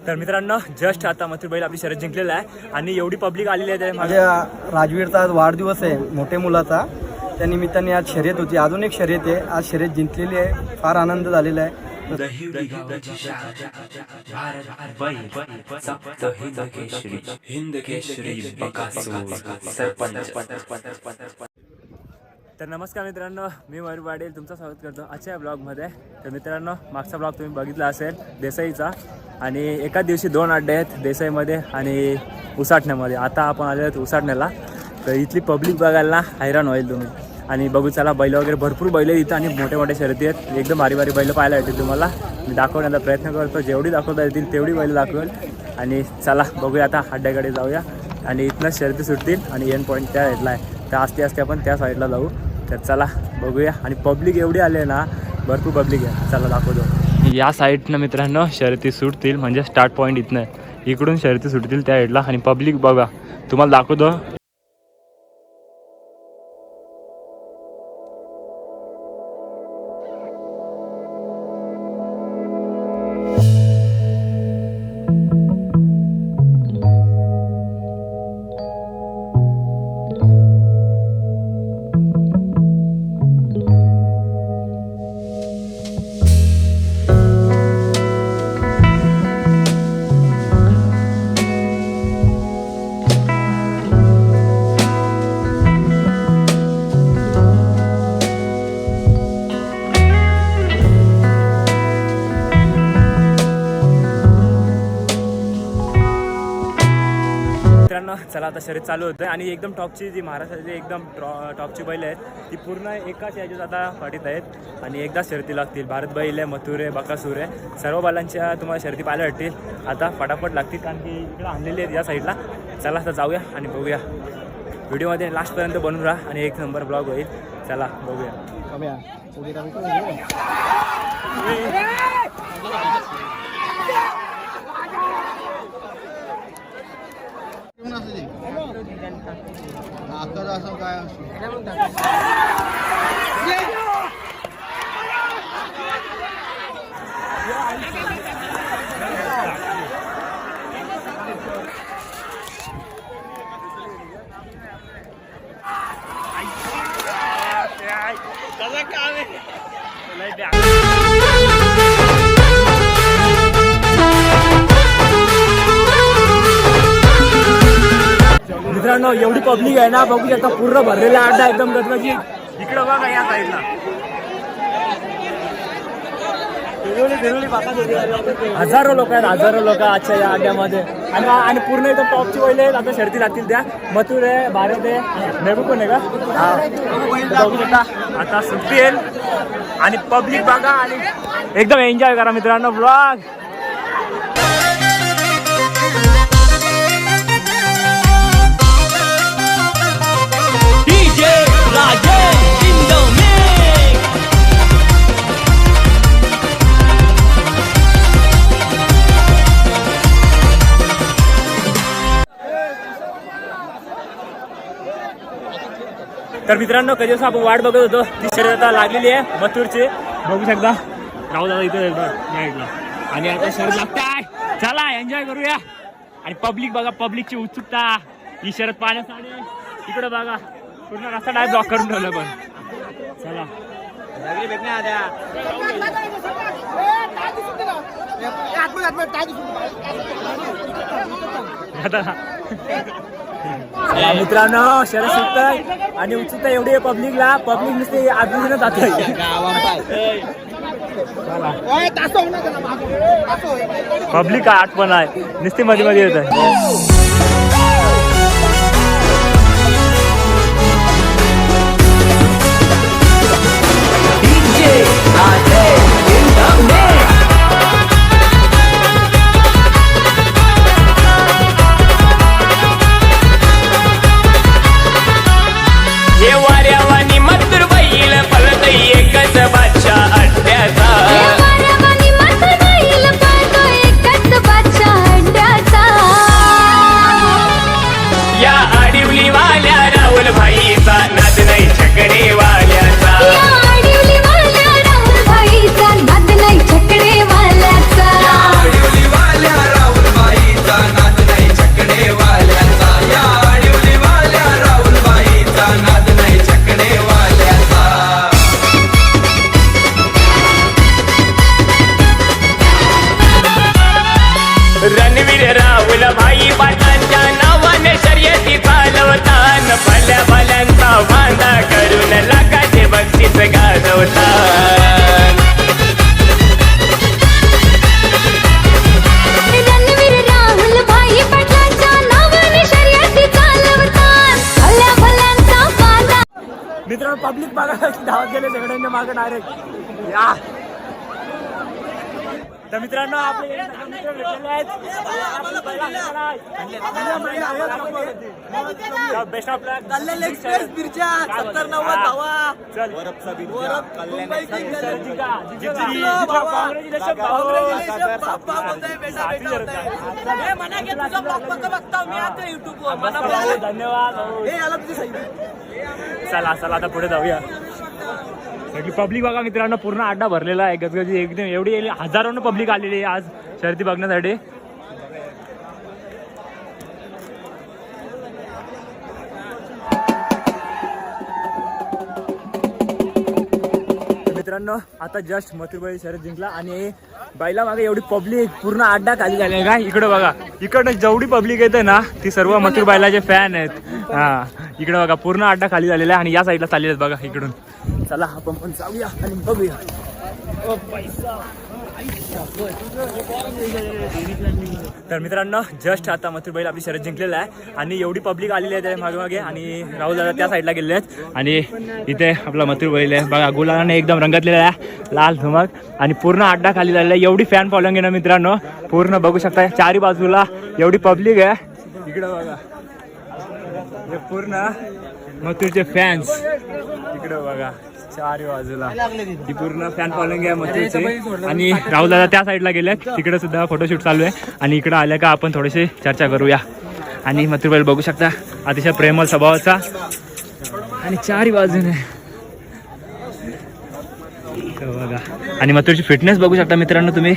तर मित्रांनो जस्ट आता मथुर बैल आपली शर्यत जिंकलेला आहे आणि एवढी पब्लिक आलेली आहे. माझ्या राजवीरचा आज वाढदिवस आहे, मोठ्या मुलाचा. त्या निमित्ताने आज शर्यत होती, अजून एक शर्यत आहे. आज शर्यत जिंकलेली आहे, फार आनंद झालेला आहे. तर नमस्कार मित्रांनो, मी मयूर पाटील तुमचं स्वागत करतो आजच्या ब्लॉगमध्ये. तर मित्रांनो मागचा ब्लॉग तुम्ही बघितला असेल देसाईचा, आणि एकाच दिवशी 2 अड्डे आहेत देसाईमध्ये आणि उसाटण्यामध्ये. आता आपण आलो आहोत उसाटण्याला. तर इथली पब्लिक बघायला हैराण होईल तुम्ही. आणि बघू चला, बैल वगैरे भरपूर बैल इथं आणि मोठे मोठे शर्यती आहेत. एकदम भारी भारी बैल पाहायला येतील तुम्हाला. मी दाखवण्याचा प्रयत्न करतो, जेवढी दाखवता येतील तेवढी बैल दाखवेल. आणि चला बघूया आता अड्ड्याकडे जाऊया आणि इथनं शर्यती सुटतील आणि एंड पॉईंट त्या साईडला आहे. त्या असते आपण त्या साईडला जाऊ. तर चला बघूया. आणि पब्लिक एवढी आली आहे ना, भरपूर पब्लिक आहे. चला दाखवतो. या साईडनं मित्रांनो शर्यती सुटतील, म्हणजे स्टार्ट पॉईंट इथनं इकडून शर्यती सुटतील त्या साईडला. आणि पब्लिक बघा, तुम्हाला दाखवतो. चला आता शर्यत चालू होतं आणि एकदम टॉपची जी महाराष्ट्राची एकदम टॉपची बैल आहेत ती पूर्ण एकाच याच्यात आता फाटीत आहेत आणि एकदा शर्यती लागतील. भारत बैल आहे, मथुर आहे, बकासूर आहे, सर्व बैलांच्या तुम्हाला शर्यती पाहायला भेटतील. आता फटाफट लागतील कारण की इकडे आणलेली आहेत या साईडला. चला आता जाऊया आणि बघूया. व्हिडिओमध्ये लास्टपर्यंत बनवून राहा आणि 1 नंबर ब्लॉग होईल. चला बघूया. मित्रांनो एवढी पब्लिक आहे ना, बघू शकता पूर्ण भरलेला अड्डा एकदम गजबजी. इकडं बघा या साईडला हजारो लोक आहेत, हजारो लोक आजच्या या अड्ड्यामध्ये. आणि पूर्ण एकदम टॉपची बैल आहेत. आता शर्ती लागतील त्या. मथुर आहे, भारत आहे, मेहबूब पण आहे का, हा बघू शकता. आता सुटतील आणि पब्लिक बघा आणि एकदम एन्जॉय करा मित्रांनो ब्लॉग. तर मित्रांनो कधी दिवस आपण वाट बघत होतो, ती शर्यत आता लागलेली आहे मथुरची. बघू शकता राहू दादा इथं नाईटला. आणि आता शर्यत लागताय, चला एन्जॉय करूया. आणि पब्लिक बघा, पब्लिकची उत्सुकता ही शर्यत पाहण्यासाठी. इकडे बघा पूर्ण रस्ता डाय ब्लॉक करून ठेवलं. पण चला मित्रांनो शर्यत सुटतंय आणि उत्सुकता एवढी आहे पब्लिकला. पब्लिक नुसते आजूबाजूला जाते. पब्लिक आठ पण आहे, नुसती मध्ये मध्ये येत आहे. मित्रांनो पब्लिक बघा धावत गेले सगळ्यांच्या मागे डायरेक्ट या. तर मित्रांनो आपले मित्र भेटलेले आहेत. Best of luck. Kalyan express बिरजा 70-90 धावा. चल धन्यवाद. चला चला आता पुढे जाऊया. सगळी पब्लिक बघा मित्रांनो पूर्ण अड्डा भरलेला आहे. गजगजी एकदम एवढी हजारोनं पब्लिक आलेली आहे आज शर्यती बघण्यासाठी. मित्रांनो आता जस्ट मथुरबाई शर्यत जिंकला आणि बैला मागे एवढी पब्लिक पूर्ण अड्डा खाली झाले का. इकडे बघा इकडनं जेवढी पब्लिक येते ना ती सर्व मथुरबाईलाचे फॅन आहेत. हा इकडे बघा पूर्ण अड्डा खाली झालेला आहे आणि या साईडला चाललेले आहेत बघा इकडून. चला आपण पण जाऊया आणि बघूया. तर मित्रांनो जस्ट आता मथुरबाई आपली शर्यत जिंकलेला आहे आणि एवढी पब्लिक आलेली आहे त्याच्या मागे मागे आणि राहुल दादा त्या साईडला गेलेले आहेत आणि इथे आपला मथुरबाई आहे बघा गुलालाने एकदम रंगतलेला आहे लाल धमक आणि पूर्ण अड्डा खाली झालेला आहे. एवढी फॅन फॉलोइंग आहे ना मित्रांनो पूर्ण बघू शकता चारी बाजूला एवढी पब्लिक आहे. इकडे बघा हे पूर्ण मथुरचे फॅन्स इकडे बघा चारी बाजूला ही पूर्ण फॅन फॉलोइंग आहे मथुरचे आणि राहुल दादा त्या साईडला गेलेत तिकडे सुद्धा फोटोशूट चालू आहे आणि इकडे आल्या का आपण थोडीशी चर्चा करूया. आणि मथुरबाई बघू शकता अतिशय प्रेमळ स्वभावाचा आणि चारी बाजूने बघा आणि मथुरची फिटनेस बघू शकता मित्रांनो तुम्ही.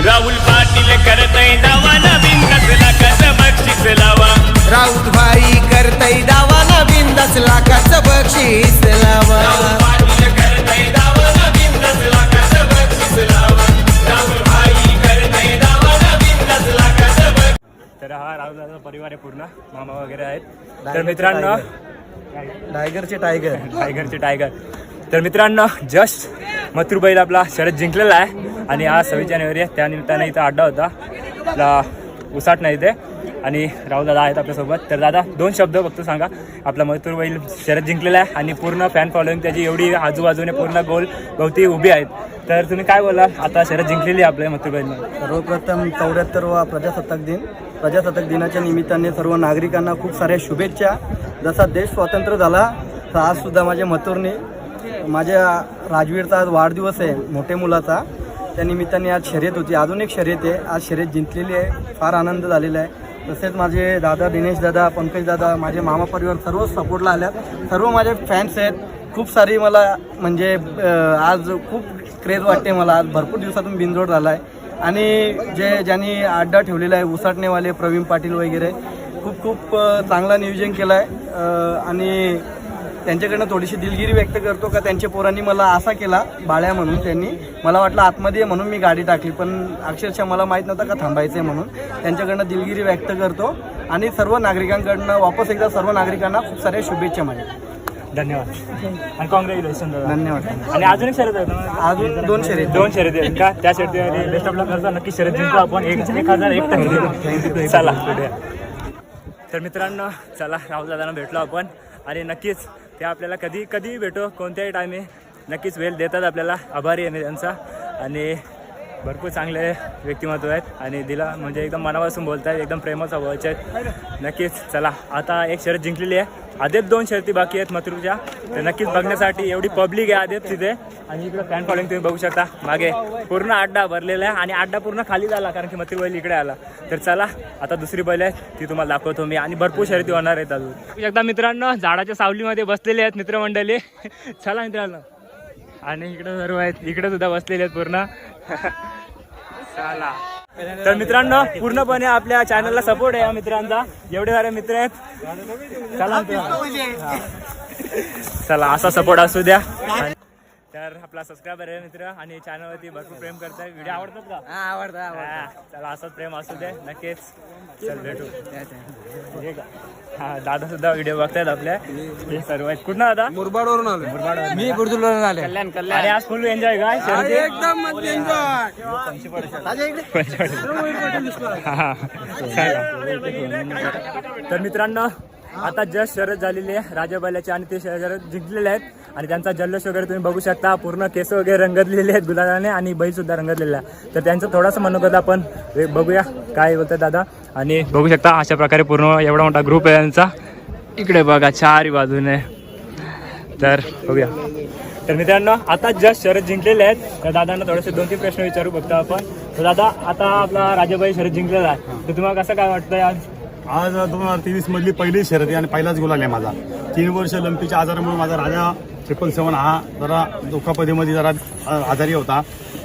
राहुल पाटील करतय दावा नवीन कसला कस बक्षीस लावा. राहुल भाई करतय दावा नवीन 10 लाखाचं बक्षीस लावा. राहुल पाटील करतय दावा नवीन 10 लाखाचं बक्षीस लावा. राहुल भाई करतय दावा नवीन 10 लाखाचं बक्षीस. तर हा राहुल दादा परिवार आहे पूर्ण मामा वगैरे आहेत. तर मित्रांनो टायगरचे टायगर टायगरचे टायगर. तर मित्रांनो जस्ट मथुरबाईला आपला शर्यत जिंकलेला आहे आणि आज 26 जानेवारी आहे त्यानिमित्ताने इथं अड्डा होता आपला उसाट नाही इथे आणि राहुल दादा आहेत आपल्यासोबत. तर दादा 2 शब्द फक्त सांगा. आपला मथुरबाई शर्यत जिंकलेला आहे आणि पूर्ण फॅन फॉलोइंग त्याची एवढी आजूबाजूने पूर्ण गोल गवती उभी आहेत. तर तुम्ही काय बोला आता शर्यत जिंकलेली आहे आपल्या मथुरबाईंना. सर्वप्रथम 74वा प्रजासत्ताक दिनाच्या निमित्ताने सर्व नागरिकांना खूप साऱ्या शुभेच्छा. जसा देश स्वतंत्र झाला तर आज सुद्धा माझ्या मथुरने माझ्या राजवीरचा आज वाढदिवस आहे मोठ्या मुलाचा त्या निमित्ताने आज शर्यत होती. अजून एक शर्यत आहे आज शर्यत जिंकलेली आहे फार आनंद झालेला आहे. तसेच माझे दादा दिनेश दादा पंकज दादा माझे मामा परिवार सर्व सपोर्टला आल्यात. सर्व माझे फॅन्स आहेत खूप सारी. मला म्हणजे आज खूप क्रेज वाटते मला. आज भरपूर दिवसातून बिनजोड झाला आहे आणि ज्यांनी अड्डा ठेवलेला आहे उसाटणेवाले प्रवीण पाटील वगैरे खूप खूप चांगला नियोजन केलं आहे आणि त्यांच्याकडनं थोडीशी दिलगिरी व्यक्त करतो का त्यांच्या पोरांनी मला असा केला बाळ्या म्हणून. त्यांनी मला वाटलं आतमध्ये म्हणून मी गाडी टाकली पण अक्षरशः मला माहीत नव्हतं का थांबायचं आहे म्हणून. त्यांच्याकडनं दिलगिरी व्यक्त करतो आणि सर्व नागरिकांकडनं वापस एकदा सर्व नागरिकांना खूप साऱ्या शुभेच्छा माझ्या. धन्यवाद आणि कॉंग्रॅच्युलेशन दादा. धन्यवाद. आणि अजून एक शर्यत आहे अजून 2 शर्यत 2 शर्यती आहेत का त्या शर्यतीमध्ये बेस्ट ऑफ लक करता नक्की शर्यत जिंकू आपण 1001 टक्के. चला पुढे. तर मित्रांनो चला राहुल दादांना भेटलो आपण आणि नक्कीच ते आपल्याला कधी कधी भेटो कोणत्याही टायमी नक्कीच वेळ देतात आपल्याला. आभारी आहे मी त्यांचा आणि भरपूर चांगले व्यक्तिमत्व आहेत आणि दिला म्हणजे एकदम मनापासून बोलत आहेत एकदम प्रेमळ स्वभावाचे आहेत. नक्कीच चला आता एक शर्यत जिंकलेली आहे. आधीच 2 शर्यती बाकी आहेत मथुरच्या. तर नक्कीच बघण्यासाठी एवढी पब्लिक आहे आधीच तिथे आणि इकडे फॅन फॉलोइंग तुम्ही बघू शकता मागे पूर्ण अड्डा भरलेला आहे आणि अड्डा पूर्ण खाली झाला कारण की मथुर बैल इकडे आला. तर चला आता दुसरी बैल आहे ती तुम्हाला दाखवतो मी आणि भरपूर शर्यती होणार आहेत अजून. एकदा मित्रांनो झाडाच्या सावलीमध्ये बसलेले आहेत मित्रमंडळी. चला मित्रांनो आणि इकडे सर्व आहेत इकडे सुद्धा बसलेले आहेत पूर्ण. चला तर मित्रांनो पूर्णपणे आपल्या चॅनलला सपोर्ट आहे या मित्रांचा. एवढे सारे मित्र आहेत. चला चला असा सपोर्ट असू द्या. तर आपला सबस्क्रायबर आहे मित्र आणि चॅनलवरती भरपूर प्रेम करताय. व्हिडिओ आवडतात का? आवडतं हा, चला असंच प्रेम असू दे नक्कीच. चल भेटू. हे का? हा, दादा सुद्धा व्हिडिओ बघतायत आपल्या. हे सर्व आहेत. कुठं दादा? मुरबाडवरून आलो. मुरबाडवरून. मी बुर्दुलवरून आले. कल्याण कल्याण. आणि आज फुल एन्जॉय काय शर्यती? एकदम मस्त एन्जॉय. तर मित्रांनो आता जस्ट शर्यत झालेली आहे राजा बैलाची आणि ते शर्यत जिंकलेले आहेत आणि त्यांचा जल्लोष वगैरे तुम्ही बघू शकता. पूर्ण केस वगैरे रंगतलेले आहेत गुलालाने आणि बैल सुद्धा रंगतलेला आहे. तर त्यांचं थोडासा मनोगत आपण बघूया काय बोलतात दादा. आणि बघू शकता अशा प्रकारे पूर्ण एवढा मोठा ग्रुप आहे त्यांचा. इकडे बघा चारही बाजूने. तर बघूया. तर मित्रांनो आता जस्ट शर्यत जिंकलेले आहेत. तर दादांना थोडेसे 2-3 प्रश्न विचारू बघतो आपण. तर दादा आता आपला राजाबाई शर्यत जिंकलेला आहे तर तुम्हाला कसं काय वाटतंय आज? आज 2023 मधली पहिली शर्यत आहे आणि पहिलाच गुलाल आहे माझा. 3 वर्ष लंपीच्या आजारामुळे माझा राजा 777 हा जरा दुखापतीमध्ये जरा आजारी होता.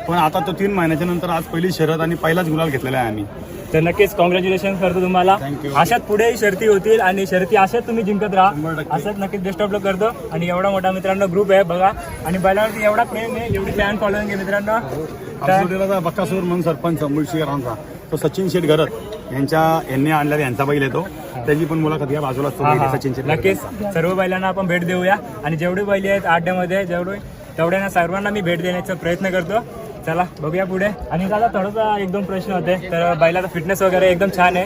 पण आता तो 3 महिन्याच्या नंतर आज पहिली शर्यत आणि पहिलाच गुलाल घेतलेला आहे आम्ही. तर नक्कीच कॉंग्रॅच्युलेशन करतो तुम्हाला. Thank you. अशात पुढेही शर्ती होतील आणि शर्ती अशाच तुम्ही जिंकत राहा. 100%. असंच नक्कीच बेस्ट ऑफ लक करतो. आणि एवढा मोठा मित्रांनो ग्रुप आहे बघा आणि बैलावरती एवढा प्रेम आहे एवढी फॅन फॉलोइंग आहे मित्रांनो. तर आपल्या बक्कासूर म्हणून सरपंच मुळशीकरांचा तो सचिन शेठ घरत यांनी आणलेला यांचा बैल येतो. त्याची पण मुलाखत या बाजूला सचिन शेठ नक्कीच सर्व बैलांना आपण भेट देऊया आणि जेवढे बैल आहेत अड्ड्यामध्ये तेवढ्या सर्वांना मी भेट देण्याचा प्रयत्न करतो. चला बघूया पुढे. आणि दादा थोडासा 1-2 प्रश्न होते. तर बैलाचा फिटनेस वगैरे एकदम छान आहे.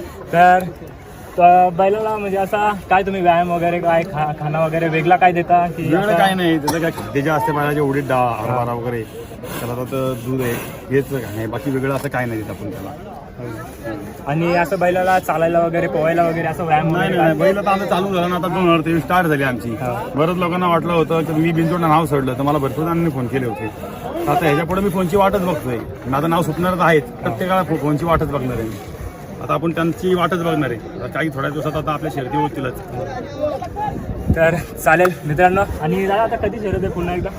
तर बैलाला म्हणजे असा काय तुम्ही व्यायाम वगैरे काय खाना वगैरे वेगळा काय देता की वेगळं काय नाही. त्याचं काय खाद्य असते बैलाचे उडीद डाळ हरभरा वगैरे त्याला तर दूध आहे हेच नाही. बाकी वेगळं असं काय नाही देत आपण त्याला. आणि असं बैलाला चालायला वगैरे पोहायला वगैरे असं व्यायाम नाही वगैरे नाही बैल आता आमचं चालू झालं ना. आता 2023 स्टार्ट झाली आमची. बरंच लोकांना वाटलं होतं की मी बिनजोडला नाव सोडलं तर मला भरपूर जणांनी फोन केले होते. आता ह्याच्यापुढे मी फोनची वाटच बघतोय. माझं नाव सुटणारच आहेच. प्रत्येकाला फोनची वाटच बघणार आहे. आता आपण त्यांची वाटच बघणार आहे. आता काही थोड्या दिवसात आता आपल्या शर्यती होतीलच. तर चालेल मित्रांनो. आणि दादा आता कधी शर्यत आहे पुन्हा एकदा?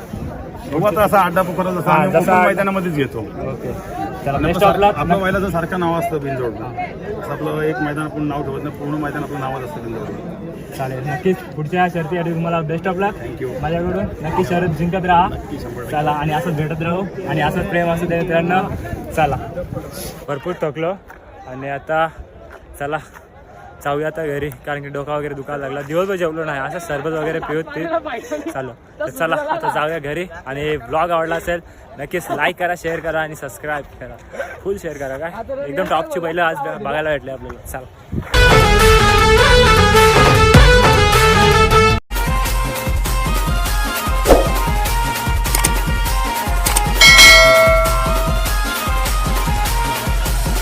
बघू आता असा अड्डा पुकार जसा आम्ही जसा- open मैदानामध्येच घेतो. ओके चला बेस्ट ऑफ लक. आपल्या बैलाचं सारखं नाव असतं बिनजोडला. असं आपलं एक मैदान आपण नाव ठेवत नाही. पूर्ण मैदान आपलं नावच असतं बिनजोडला. चालेल नक्कीच पुढच्या शर्तीसाठी तुम्हाला best of luck Thank you. माझ्याकडून. नक्की शर्यत जिंकत राहा. चला आणि असंच भेटत राहू आणि असंच प्रेम असू दे मित्रांनो. चला भरपूर थकलो आणि आता चला जाऊया आता घरी कारण की डोका वगैरे दुखायला लागला. दिवसभर जेवलो नाही असं सरबत वगैरे पिऊत चालू. तर चला आता जाऊया घरी. आणि ब्लॉग आवडला असेल नक्कीच लाईक करा शेअर करा आणि सबस्क्राईब करा. फुल शेअर करा काय एकदम टॉपची बैलं आज बघायला भेटले आपल्याला. चला.